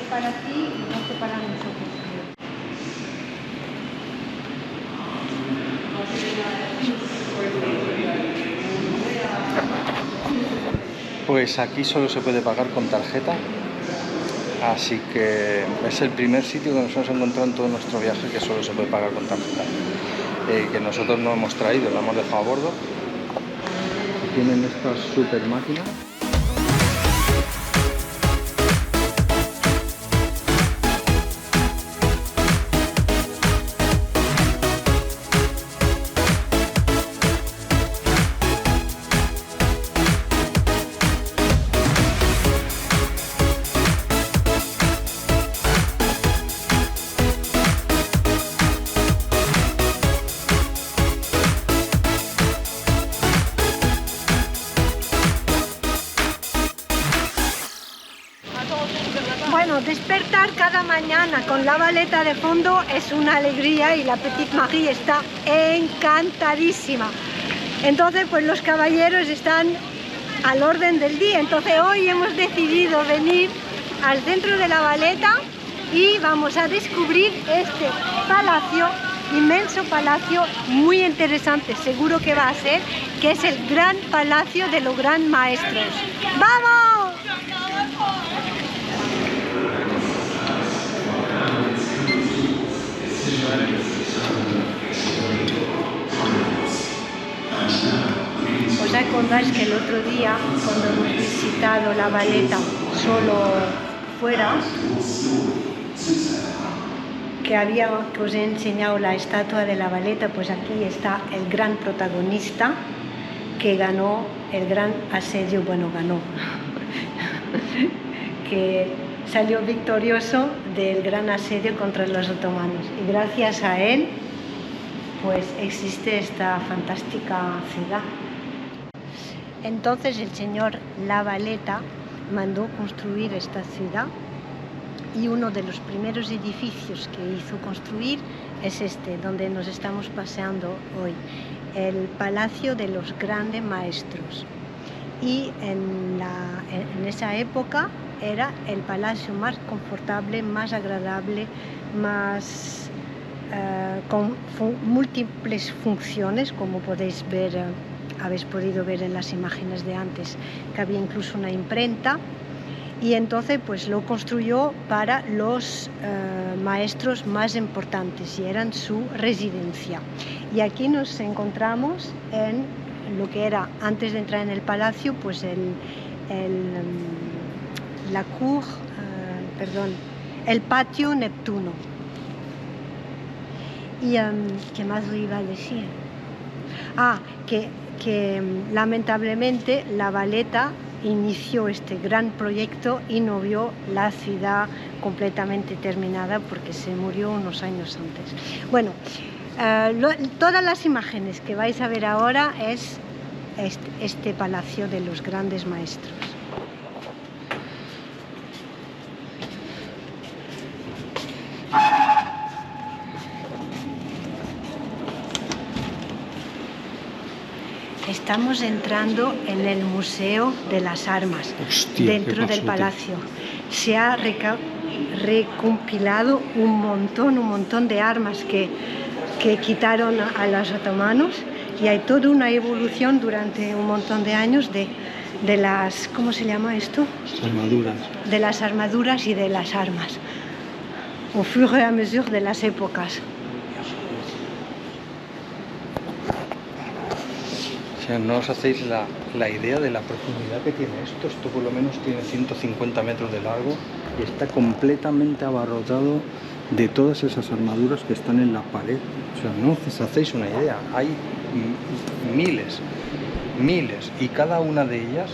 para ti y este para nosotros. Pues aquí solo se puede pagar con tarjeta, así que es el primer sitio que nos hemos encontrado en todo nuestro viaje que solo se puede pagar con tarjeta, que nosotros no hemos traído, la hemos dejado a bordo. Tienen estas super máquinas. Bueno, despertar cada mañana con la Valeta de fondo es una alegría y la Petite Marie está encantadísima. Entonces, pues los caballeros están al orden del día. Entonces hoy hemos decidido venir al centro de la Valeta y vamos a descubrir este palacio, inmenso palacio, muy interesante, seguro que va a ser, que es el gran palacio de los gran maestros. ¡Vamos! ¿Os acordáis que el otro día, cuando hemos visitado la Valeta solo fuera, que os he enseñado la estatua de la Valeta? Pues aquí está el gran protagonista que ganó el gran asedio, bueno, ganó, que salió victorioso del gran asedio contra los otomanos, y gracias a él pues existe esta fantástica ciudad. Entonces el señor Lavaleta mandó construir esta ciudad y uno de los primeros edificios que hizo construir es este, donde nos estamos paseando hoy, el Palacio de los Grandes Maestros. Y en esa época era el palacio más confortable, más agradable, más con múltiples funciones, como podéis ver, habéis podido ver en las imágenes de antes, que había incluso una imprenta, y entonces pues lo construyó para los maestros más importantes y eran su residencia. Y aquí nos encontramos en lo que era, antes de entrar en el palacio, pues la cour, el patio Neptuno. Y ¿qué más os iba a decir? Que lamentablemente la Valeta inició este gran proyecto y no vio la ciudad completamente terminada porque se murió unos años antes. Bueno, todas las imágenes que vais a ver ahora es este palacio de los grandes maestros. Estamos entrando en el Museo de las Armas. Hostia, dentro del palacio. Se ha recompilado un montón de armas que quitaron a los otomanos, y hay toda una evolución durante un montón de años de las, ¿cómo se llama esto? Armaduras. De las armaduras y de las armas, au fur et à mesure de las épocas. O sea, no os hacéis la idea de la profundidad que tiene esto. Esto por lo menos tiene 150 metros de largo y está completamente abarrotado de todas esas armaduras que están en la pared. O sea, no os hacéis una idea. Hay miles, y cada una de ellas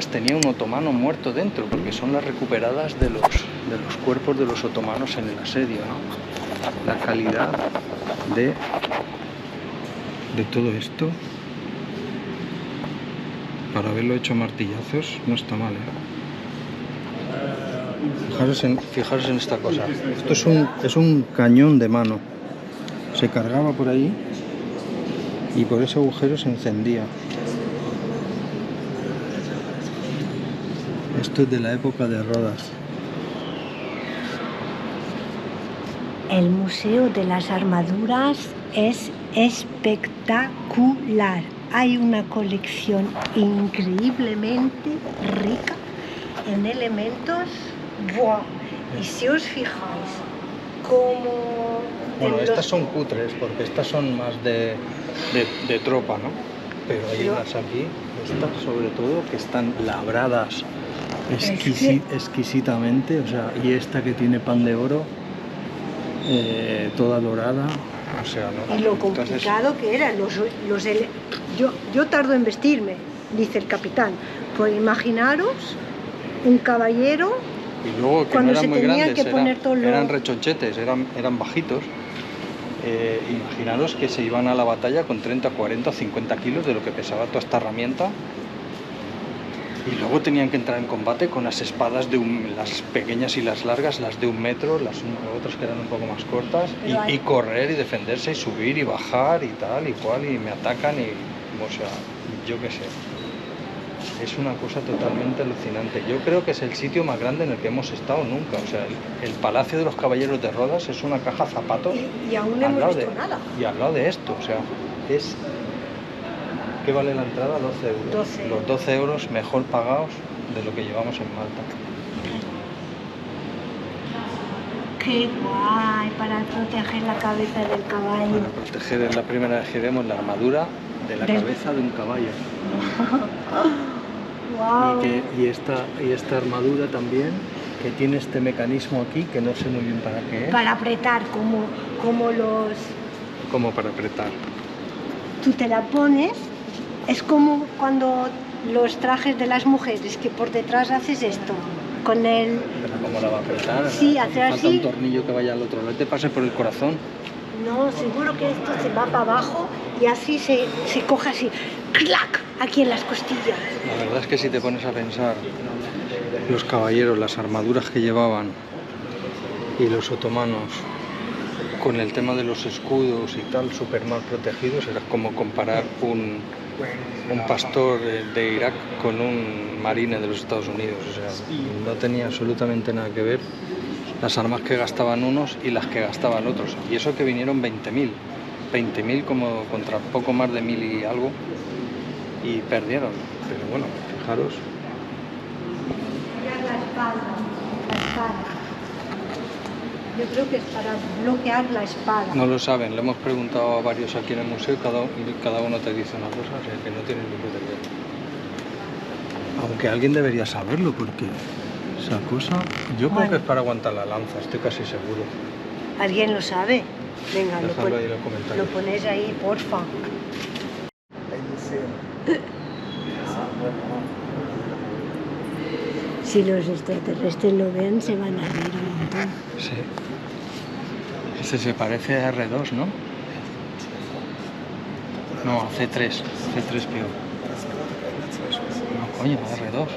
tenía un otomano muerto dentro, porque son las recuperadas de los cuerpos de los otomanos en el asedio, ¿no? La calidad de todo esto, para haberlo hecho a martillazos, no está mal, Fijaros en esta cosa. Esto es un cañón de mano. Se cargaba por ahí y por ese agujero se encendía. Esto es de la época de Rodas. El Museo de las Armaduras es espectacular. Hay una colección increíblemente rica en elementos. ¡Buah! Y si os fijáis, como... Bueno, estas son cutres, porque estas son más de tropa, ¿no? Pero hay unas aquí, estas sobre todo, que están labradas exquisitamente, o sea, y esta que tiene pan de oro, toda dorada, o sea, ¿no? Y lo complicado que era, yo tardo en vestirme, dice el capitán, pues imaginaros un caballero. Y luego que cuando no eran muy grandes, eran eran rechonchetes, eran bajitos. Imaginaros que se iban a la batalla con 30, 40, 50 kilos de lo que pesaba toda esta herramienta. Y luego tenían que entrar en combate con las espadas las pequeñas y las largas, las de 1 metro, las otras que eran un poco más cortas, y correr y defenderse y subir y bajar y tal y cual, y me atacan y, o sea, yo qué sé. Es una cosa totalmente alucinante. Yo creo que es el sitio más grande en el que hemos estado nunca. O sea, el Palacio de los Caballeros de Rodas es una caja zapatos. Y aún no hemos visto nada. Y al lado de esto, o sea, es... ¿Qué vale la entrada? 12 euros. 12. Los 12 euros mejor pagados de lo que llevamos en Malta. ¡Qué guay! Para proteger la cabeza del caballo. Para proteger, es la primera vez que vemos la armadura de la cabeza de un caballo. Wow. Y esta armadura también, que tiene este mecanismo aquí, que no sé muy bien para qué es. Para apretar, como los... Como para apretar. Tú te la pones, es como cuando los trajes de las mujeres, que por detrás haces esto, con el... ¿Pero cómo la va a apretar? Sí, hacer así. Falta un tornillo que vaya al otro lado, te pase por el corazón. No, seguro que esto se va para abajo y así se coge así, ¡clac!, aquí en las costillas. La verdad es que si te pones a pensar, los caballeros, las armaduras que llevaban y los otomanos, con el tema de los escudos y tal, súper mal protegidos, era como comparar un pastor de Irak con un marine de los Estados Unidos. O sea, no tenía absolutamente nada que ver las armas que gastaban unos y las que gastaban otros. Y eso que vinieron 20.000 como contra poco más de 1.000 y algo, y perdieron. Pero bueno, fijaros. La espada. Yo creo que es para bloquear la espada. No lo saben, le hemos preguntado a varios aquí en el museo y cada uno te dice una cosa, o sea que no tienen ni puta idea. Aunque alguien debería saberlo, porque esa cosa, yo creo que es para aguantar la lanza, estoy casi seguro. ¿Alguien lo sabe? Venga, dejadlo ahí en los comentarios. Lo ponéis ahí, porfa. Si los extraterrestres lo ven, se van a reír un montón. Sí. Este se parece a R2, ¿no? No, a C3. C3 peor. No, coño, a R2.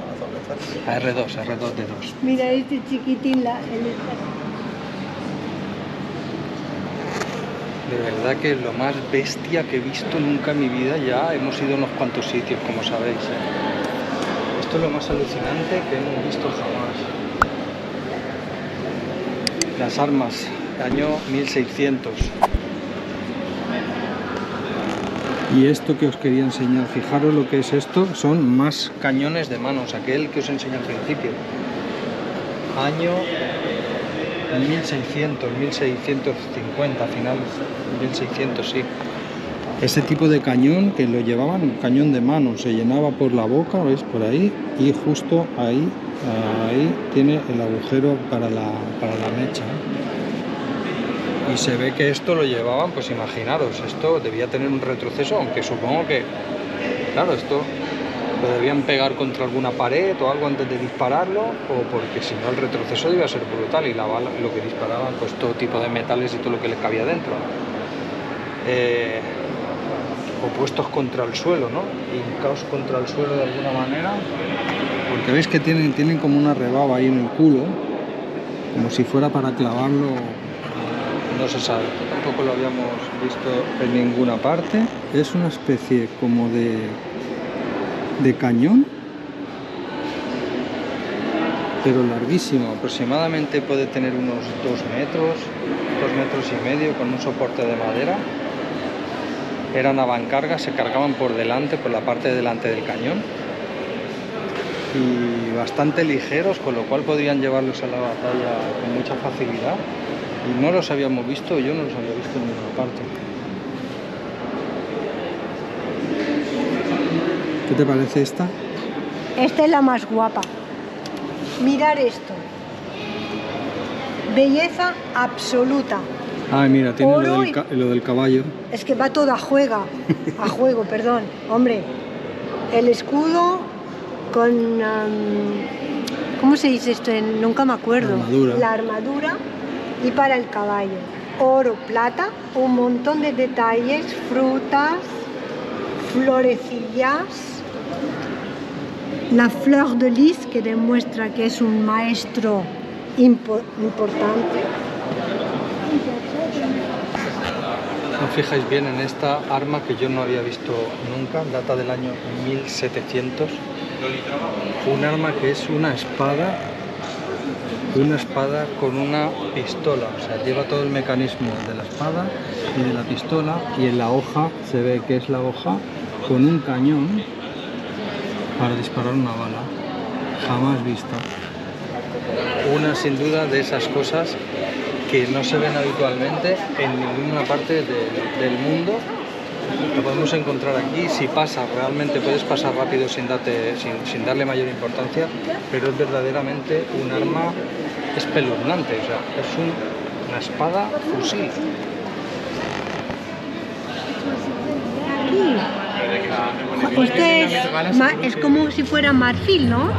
A R2 de 2. Mira este chiquitín, De verdad que es lo más bestia que he visto nunca en mi vida. Ya hemos ido a unos cuantos sitios, como sabéis. Esto es lo más alucinante que hemos visto jamás. Las armas, año 1600. Y esto que os quería enseñar, fijaros lo que es esto, son más cañones de manos, aquel que os enseñé al principio. Año 1600, 1650, finales 1600, sí. Ese tipo de cañón que lo llevaban, un cañón de mano, se llenaba por la boca, ¿veis? Por ahí, y justo ahí tiene el agujero para la mecha. Y se ve que esto lo llevaban, pues imaginaros, esto debía tener un retroceso, aunque supongo que, claro, esto lo debían pegar contra alguna pared o algo antes de dispararlo, o porque si no el retroceso debía ser brutal y la bala, lo que disparaban, pues todo tipo de metales y todo lo que le cabía dentro. O puestos contra el suelo, ¿no? Hincaos contra el suelo de alguna manera, porque veis que tienen como una rebaba ahí en el culo, como si fuera para clavarlo, no se sabe, tampoco lo habíamos visto en ninguna parte. Es una especie como de cañón pero larguísimo. Aproximadamente puede tener unos 2 metros, 2 metros y medio, con un soporte de madera. Eran avancargas, se cargaban por delante, por la parte de delante del cañón. Y bastante ligeros, con lo cual podían llevarlos a la batalla con mucha facilidad. Y no los habíamos visto, yo no los había visto en ninguna parte. ¿Qué te parece esta? Esta es la más guapa. Mirar esto. Belleza absoluta. Ay, mira, tiene Oro lo del caballo. Es que va todo a juego, perdón. Hombre, el escudo con... ¿cómo se dice esto? Nunca me acuerdo. La armadura y para el caballo. Oro, plata, un montón de detalles, frutas, florecillas. La fleur de lis, que demuestra que es un maestro importante. Os fijáis bien en esta arma que yo no había visto nunca, data del año 1700. Un arma que es una espada con una pistola, o sea, lleva todo el mecanismo de la espada y de la pistola, y en la hoja se ve que es la hoja con un cañón para disparar una bala, jamás vista. Una sin duda de esas cosas que no se ven habitualmente en ninguna parte del mundo. Lo podemos encontrar aquí. Si pasa, realmente puedes pasar rápido sin darle mayor importancia, pero es verdaderamente un arma espeluznante, o sea, es una espada fusil. Este es como si fuera marfil, ¿no?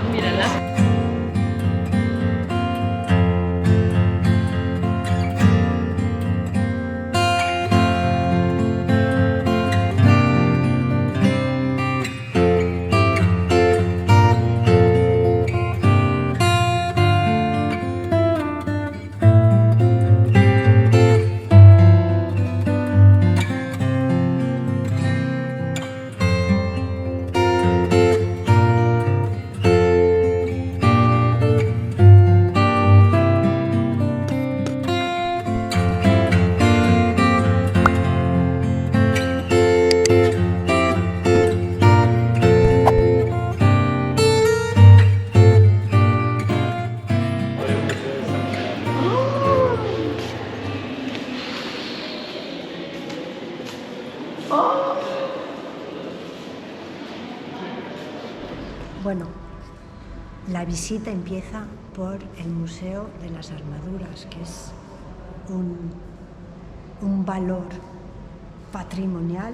Bueno, la visita empieza por el Museo de las Armaduras, que es un valor patrimonial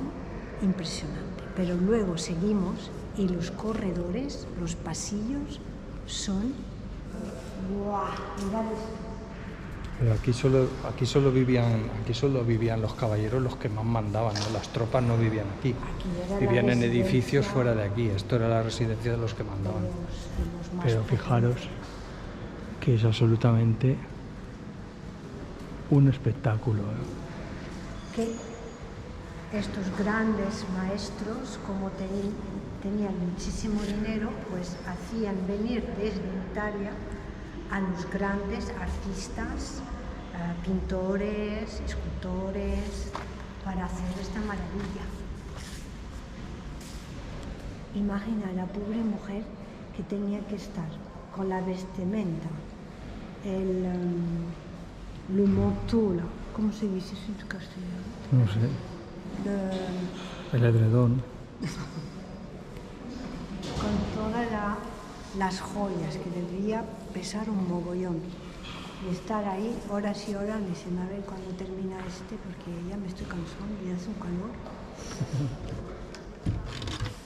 impresionante. Pero luego seguimos y los corredores, los pasillos son... ¡Guau! Mirad esto. Pero aquí solo vivían los caballeros, los que más mandaban, ¿no? Las tropas no vivían aquí. Vivían en edificios fuera de aquí. Esto era la residencia de los que mandaban. Pero fijaros que es absolutamente un espectáculo, ¿eh? Que estos grandes maestros, como tenían muchísimo dinero, pues hacían venir desde Italia a los grandes artistas, pintores, escultores, para hacer esta maravilla. Imagina la pobre mujer que tenía que estar con la vestimenta, el manteau, ¿cómo se dice eso en castellano? No sé. El edredón. Con todas las joyas, que debería pesar un mogollón. Y estar ahí horas y horas, diciendo a ver cuándo termina porque ya me estoy cansando y hace un calor.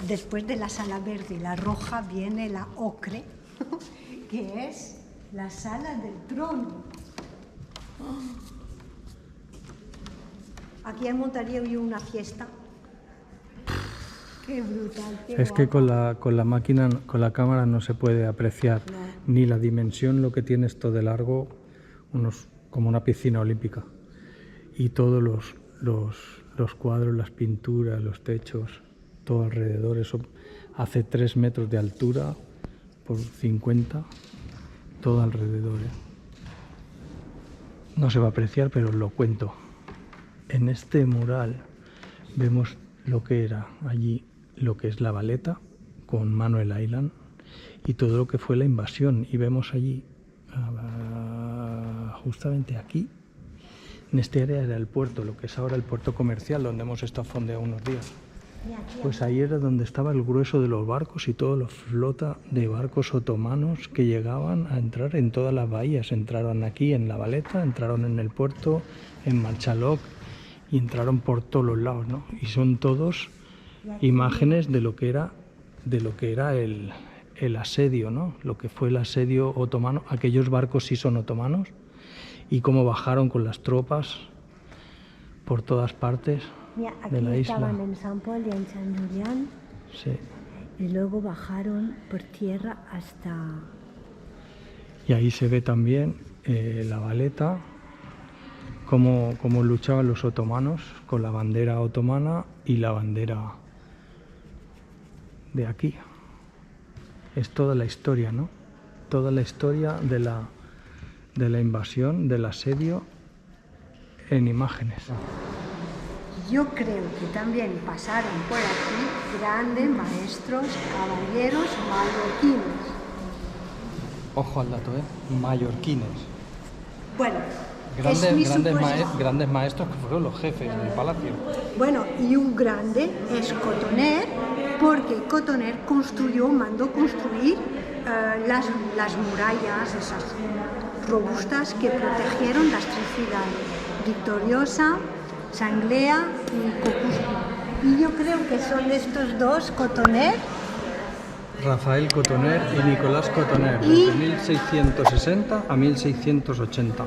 Después de la sala verde y la roja viene la ocre, que es la sala del trono. Aquí montaría yo una fiesta. Qué brutal, qué es guapo. Que con la máquina, con la cámara no se puede apreciar ni la dimensión, lo que tiene esto de largo, como una piscina olímpica. Y todos los cuadros, las pinturas, los techos, todo alrededor, eso hace 3 metros de altura por 50. todo alrededor, ¿eh? No se va a apreciar, pero os lo cuento. En este mural vemos lo que era allí, lo que es La Valeta con Manuel Island y todo lo que fue la invasión. Y vemos allí, justamente aquí, en este área era el puerto, lo que es ahora el puerto comercial, donde hemos estado fondeando unos días. Pues ahí era donde estaba el grueso de los barcos y toda la flota de barcos otomanos que llegaban a entrar en todas las bahías. Entraron aquí en La Valeta, entraron en el puerto, en Marchaloc y entraron por todos los lados, ¿no? Y son todos imágenes de lo que era el asedio, ¿no? Lo que fue el asedio otomano. Aquellos barcos sí son otomanos y cómo bajaron con las tropas por todas partes. Mira, aquí de la estaban isla. en San Paul y en San Julián Sí. y luego bajaron por tierra hasta... Y ahí se ve también La Valeta, cómo luchaban los otomanos con la bandera otomana y la bandera de aquí. Es toda la historia, ¿no? Toda la historia de la invasión, del asedio en imágenes. Yo creo que también pasaron por aquí grandes maestros, caballeros mallorquines. Ojo al dato, mallorquines. Bueno, es mi suposición. Grandes maestros que fueron los jefes del palacio. Bueno, y un grande es Cotoner, porque Cotoner mandó construir las murallas, esas robustas que protegieron las tres ciudades, Victoriosa, Sanglea y Copusco. Y yo creo que son estos dos, Cotoner. Rafael Cotoner y Nicolás Cotoner, desde 1660 a 1680.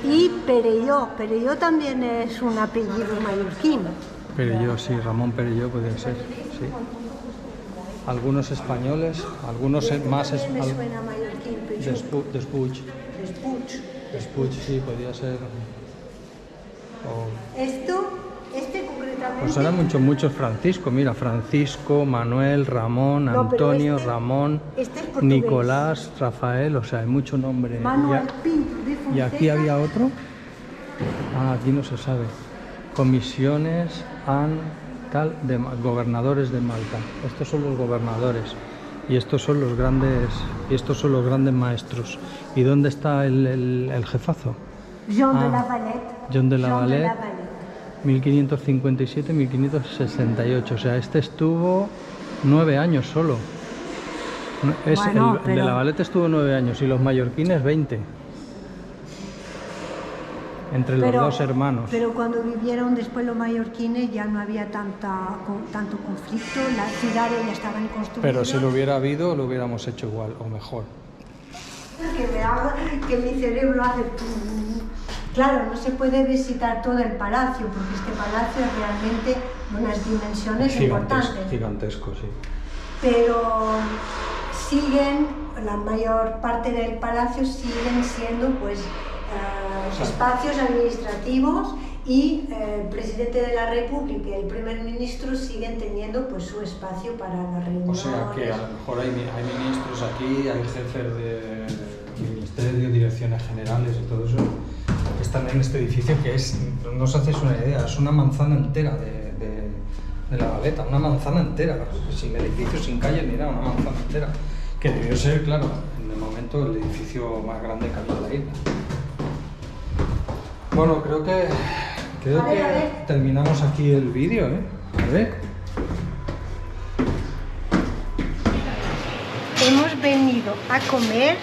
Y Perelló también es un apellido mallorquín. Perelló, sí, Ramón Perelló podría ser, sí. Algunos españoles, algunos más... Me suena mallorquín, Despuig. Despuig, sí, podría ser. Este concretamente... Pues eran muchos Francisco, mira, Francisco, Manuel, Ramón, Antonio, Ramón, este es portugués. Nicolás, Rafael, o sea, hay mucho nombre. Manuel Pinto de Fonseca. ¿Y aquí había otro? Aquí no se sabe. Comisiones, de gobernadores de Malta. Estos son los gobernadores y estos son los grandes maestros. ¿Y dónde está el jefazo? Jean de la Valette. John de la Valette, 1557-1568. O sea, este estuvo 9 años solo. De la Valette estuvo 9 años y los mallorquines 20. Entre los dos hermanos. Pero cuando vivieron después los mallorquines ya no había tanto conflicto, las ciudades ya estaban construidas. Pero si lo hubiera habido, lo hubiéramos hecho igual o mejor. Que mi cerebro hace... Claro, no se puede visitar todo el palacio, porque este palacio es realmente unas dimensiones importantes. Gigantesco, sí. Pero la mayor parte del palacio siguen siendo pues espacios administrativos y el presidente de la República y el primer ministro siguen teniendo pues su espacio para la reunión. O sea que a lo mejor hay ministros aquí, hay jefes de ministerio, direcciones generales y todo eso, que están en este edificio que es, no os hacéis una idea, es una manzana entera de La Valeta, una manzana entera, sin edificio, sin calle ni nada, una manzana entera, que debió ser, claro, en el momento el edificio más grande que había en la isla. Bueno, creo que terminamos aquí el vídeo, ¿eh? A ver. Hemos venido a comer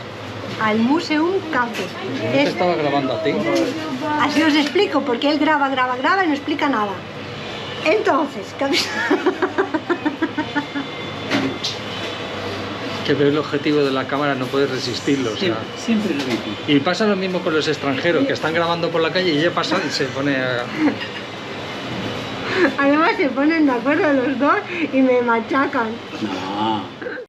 al Museum Café. Te estaba grabando a ti. Así os explico, porque él graba y no explica nada. Entonces, que ves el objetivo de la cámara, no puedes resistirlo. O sea. Siempre lo mismo. Y pasa lo mismo con los extranjeros, que están grabando por la calle y ella pasa y se pone a... Además se ponen de acuerdo los dos y me machacan. No.